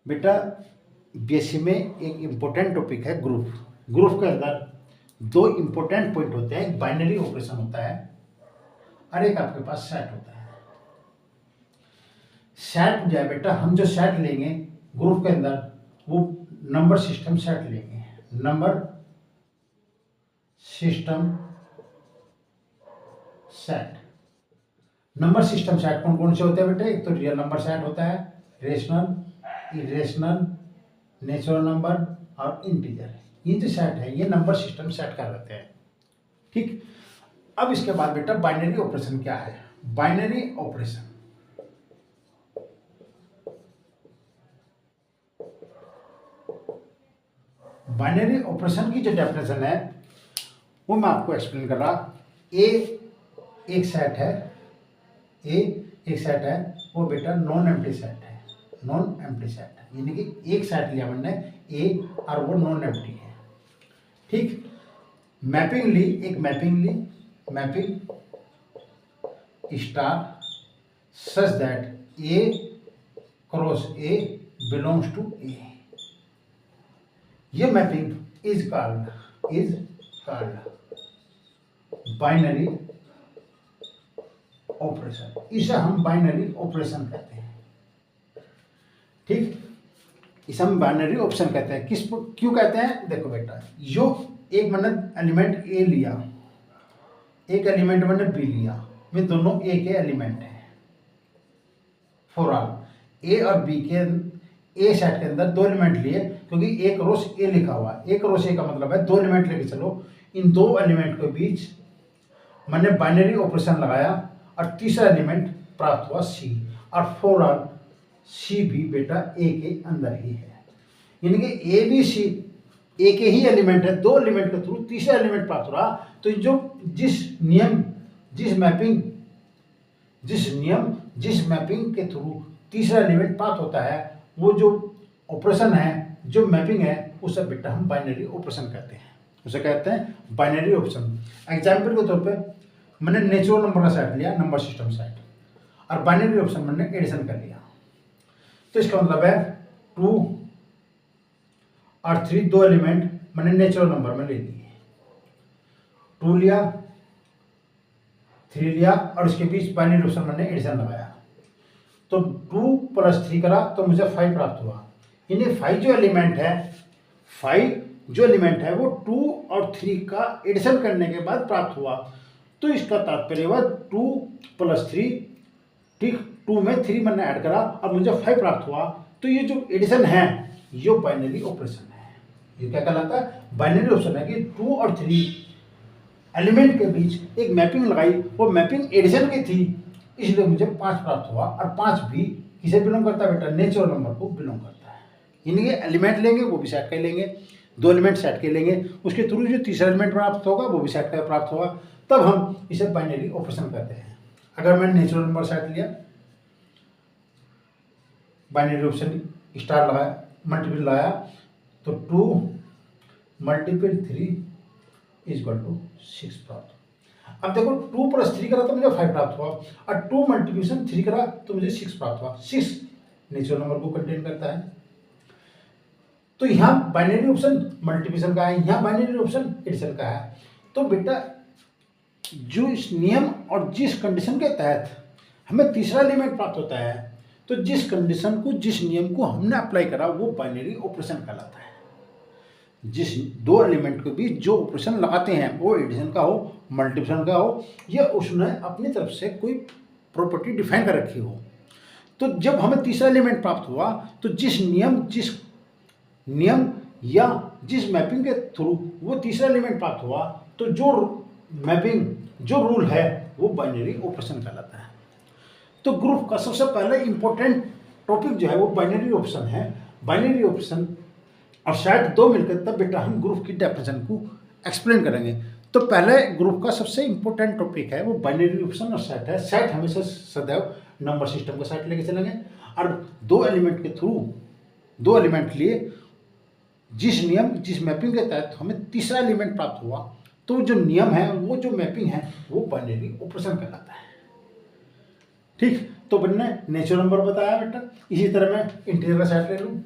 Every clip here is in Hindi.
बेटा बीएससी में एक इम्पोर्टेंट टॉपिक है ग्रुप। ग्रुप के अंदर दो इम्पोर्टेंट पॉइंट होते हैं, एक बाइनरी ऑपरेशन होता है और एक आपके पास सेट होता है। सेट जो है बेटा, हम जो सेट लेंगे ग्रुप के अंदर वो नंबर सिस्टम सेट लेंगे। Number system set, number system set कौन कौन से होते हैं बेटा? एक तो रियल नंबर सेट होता है, रेशनल, इरेशनल, नेचुरल नंबर और इंटीजर। ये जो सेट है ये नंबर सिस्टम सेट कर देते हैं। ठीक, अब इसके बाद बेटा बाइनरी ऑपरेशन क्या है? बाइनरी ऑपरेशन बाइनरी ऑपरेशन की जो डेफिनेशन है वो मैं आपको एक्सप्लेन कर रहा। ए एक सेट है, ए एक सेट है, वो बेटा नॉन एम्प्टी सेट है। नॉन एम्प्टी सेट है यानी कि एक सेट लिया मैंने ए और वो नॉन एम्प्टी है। ठीक, मैपिंग ली, एक मैपिंग ली, mapping star such that A cross A belongs to A. ये mapping is called binary operation. इसे हम बाइनरी ऑपरेशन कहते हैं। ठीक, इसे हम बाइनरी ऑपरेशन कहते हैं। क्यों कहते हैं? देखो बेटा, जो एक मैंने एलिमेंट ए लिया, एक एलिमेंट मैंने बी लिया, वे दोनों ए के एलिमेंट हैं। फॉर ऑल ए और बी के ए सेट के अंदर दो एलिमेंट लिए, क्योंकि एक रोस ए लिखा हुआ है। एक रोस ए का मतलब है दो एलिमेंट लेके चलो। इन दो एलिमेंट के बीच मैंने बाइनरी ऑपरेशन लगाया और तीसरा एलिमेंट प्राप्त हुआ सी, और फॉर ऑल सी भी बेटा ए के अंदर ही है। यानी कि ए बी सी ए के ही एलिमेंट है, दो एलिमेंट के थ्रू तीसरा एलिमेंट प्राप्त हो रहा। तो जो जिस मैपिंग के थ्रू तीसरा एलिमेंट प्राप्त होता है, वो जो ऑपरेशन है, जो मैपिंग है, उसे बेटा हम बाइनरी ऑपरेशन कहते हैं। उसे कहते हैं बाइनरी ऑपरेशन। एग्जाम्पल के तौर पे मैंने नेचुरल नंबर का सेट लिया, नंबर सिस्टम सेट, और बाइनरी ऑपरेशन मैंने एडिशन कर लिया। तो इसका मतलब है 2 और 3 दो एलिमेंट मैंने नेचुरल नंबर में ले लिए। 2 लिया, 3 लिया, और इसके बीच बाइनरी ऑपरेशन मैंने एडिशन लगाया। तो 2 + 3 करा तो मुझे 5 प्राप्त हुआ। यानी 5 जो एलिमेंट है वो 2 और 3 का एडिशन करने के बाद प्राप्त हुआ। तो इसका तात्पर्य हुआ 2 + 3, ठीक, 2 में 3 मैंने ऐड करा, अब मुझे 5 प्राप्त हुआ। तो ये जो एडिशन है ये बाइनरी ऑपरेशन है। ये क्या कहलाता है? बाइनरी ऑपरेशन है कि 2 और 3 एलिमेंट के बीच एक मैपिंग लगाई, वो मैपिंग एडिशन की थी, इसलिए मुझे 5 प्राप्त हुआ। और 5 भी किसे बिलोंग करता है बेटा? नेचुरल नंबर को बिलोंग करता है। यानी कि एलिमेंट लेंगे वो भी सेट कर लेंगे, दो एलिमेंट सेट के लेंगे, उसके थ्रू जो तीसरा एलिमेंट प्राप्त होगा वो भी सेट का प्राप्त होगा, तब हम इसे बाइनरी ऑपरेशन कहते हैं। अगर मैंने नेचुरल नंबर सेट लिया, बाइनरी ऑपरेशन स्टार लगाया, मल्टीपल लगाया, तो 2 × 3 = 6 प्राप्त। अब देखो 2 + 3 करा तो मुझे 5 प्राप्त हुआ, और 2 × 3 करा तो मुझे 6 प्राप्त हुआ। 6 नेचुरल नंबर को कंटेन करता है। तो यहाँ बाइनरी ऑप्शन मल्टीप्लिकेशन का है, यहाँ बाइनरी ऑप्शन एडिशन का है। तो बेटा जो इस नियम और जिस कंडीशन के तहत हमें तीसरा एलिमेंट प्राप्त होता है, तो जिस कंडीशन को, जिस नियम को हमने अप्लाई करा, वो बाइनरी ऑपरेशन कहलाता है। जिस दो एलिमेंट के बीच जो ऑपरेशन लगाते हैं, वो एडिशन का हो, मल्टीप्लिकेशन का हो, या उसने अपनी तरफ से कोई प्रॉपर्टी डिफाइन कर रखी हो। तो जब हमें तीसरा एलिमेंट प्राप्त हुआ, तो जिस नियम या जिस मैपिंग के थ्रू वो तीसरा एलिमेंट प्राप्त हुआ, तो जो मैपिंग, जो रूल है, वो बाइनरी ऑपरेशन कहलाता है। तो ग्रुप का सबसे पहले इंपॉर्टेंट टॉपिक जो है वो बाइनरी ऑपरेशन है। बाइनरी ऑपरेशन और सेट दो मिलकर तब बेटा हम ग्रुप की डेफिनेशन को एक्सप्लेन करेंगे। तो पहले ग्रुप का सबसे इंपॉर्टेंट टॉपिक है वो बाइनरी ऑपरेशन और सेट है। सेट हमेशा सदैव नंबर सिस्टम का सेट लेके चलेंगे, और दो एलिमेंट के थ्रू दो एलिमेंट लिए, जिस मैपिंग के तहत हमें तीसरा एलिमेंट प्राप्त हुआ, तो जो नियम है, वो जो मैपिंग है, वो बाइनरी ऑपरेशन कहलाता है। ठीक, तो मैंने नेचुरल नंबर बताया बेटा, इसी तरह मैं इंटीजर का सेट ले लूँ।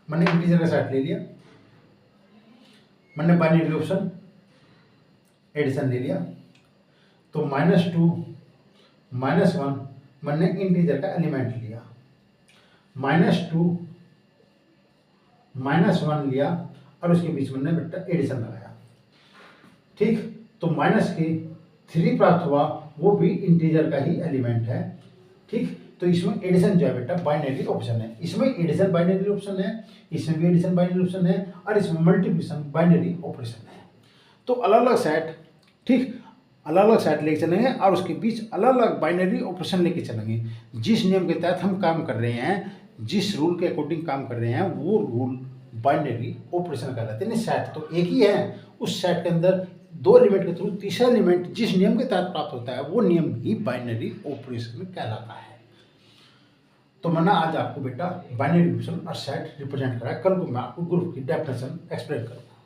मैंने इंटीजर का सेट ले लिया, मैंने बाइनरी ऑप्शन एडिशन ले लिया, तो -2 -1 मैंने इंटीजर का एलिमेंट लिया, -2 -1 लिया और उसके बीच मैंने बेटा एडिशन लगाया। ठीक, तो -3 प्राप्त हुआ, वो भी इंटीजर का ही एलिमेंट है। ठीक, तो इसमें एडिशन जो है बेटा बाइनरी ऑप्शन है, इसमें एडिशन बाइनरी ऑप्शन है, इसमें भी एडिशन बाइनरी ऑप्शन है और इसमें मल्टीप्लिकेशन बाइनरी ऑपरेशन है। तो अलग अलग सेट, ठीक, अलग अलग सेट लेके चलेंगे और उसके बीच अलग अलग बाइनरी ऑपरेशन लेके चलेंगे। जिस नियम के तहत हम काम कर रहे हैं, जिस रूल के अकॉर्डिंग काम कर रहे हैं, वो रूल बाइनरी ऑपरेशन कहलाते हैं। सेट तो एक ही है, उस सेट के अंदर 2 एलिमेंट के थ्रू तीसरा एलिमेंट जिस नियम के तहत प्राप्त होता है, वो नियम ही बाइनरी ऑपरेशन कहलाता है। तो मैंने आज आपको बेटा बाइनरी ऑपरेशन और सेट रिप्रेजेंट कराया, कल को मैं आपको ग्रुप की डेफिनेशन एक्सप्लेन करूँगा।